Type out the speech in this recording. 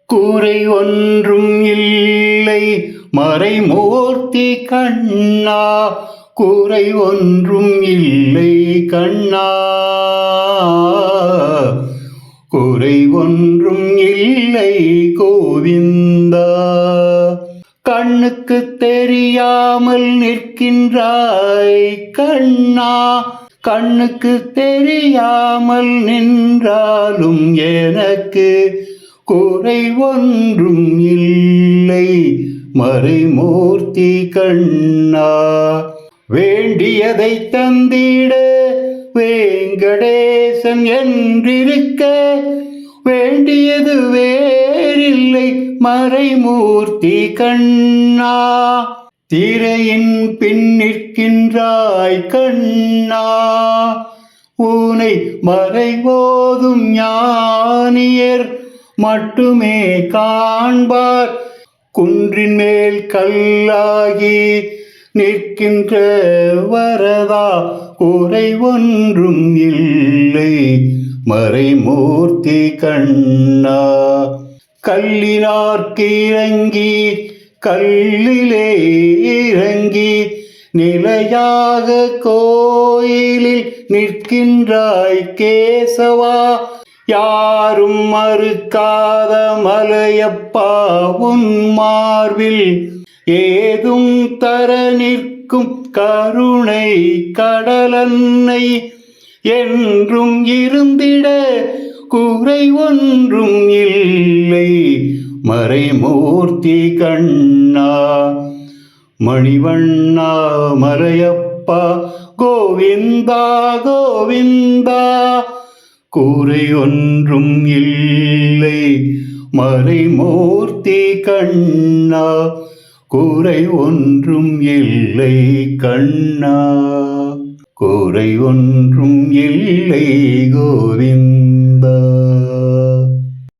குறை ஒன்றும் இல்லை மறைமூர்த்தி கண்ணா, குறை ஒன்றும் இல்லை கண்ணா, குறை ஒன்றும் இல்லை கோவிந்தா. கண்ணுக்கு தெரியாமல் நிற்கின்றாய் கண்ணா, கண்ணுக்கு தெரியாமல் நின்றாலும் எனக்கு குறை ஒன்றும் இல்லை மறைமூர்த்தி கண்ணா. வேண்டியதை தந்திட வேங்கடேசன் என்றிருக்க, வேண்டியது வேறில்லை மறைமூர்த்தி கண்ணா. திரையின் பின் நிற்கின்றாய் கண்ணா, உனை மறைபோதும் ஞானியர் மட்டுமே காண்பார். குன்றின் மேல் கல்லாகி நிற்கின்ற வரதா, குறை ஒன்றும் இல்லை மறைமூர்த்தி கண்ணா. கல்லினார்க்கு இறங்கி கல்லிலே இறங்கி நிலையாக கோயிலில் நிற்கின்றாய் கேசவா. யாரும் மறுக்காத மலையப்பா, உன் மார்பில் ஏதும் தர நிற்கும் கருணை கடலன்னை என்றும் இருந்திட குறை ஒன்றும் இல்லை மறைமூர்த்தி கண்ணா. மணிவண்ணா மலையப்பா கோவிந்தா கோவிந்தா, குறை ஒன்றும் இல்லை மறைமூர்த்தி கண்ணா, குறை ஒன்றும் இல்லை கண்ணா, குறை ஒன்றும் இல்லை கோவிந்தா.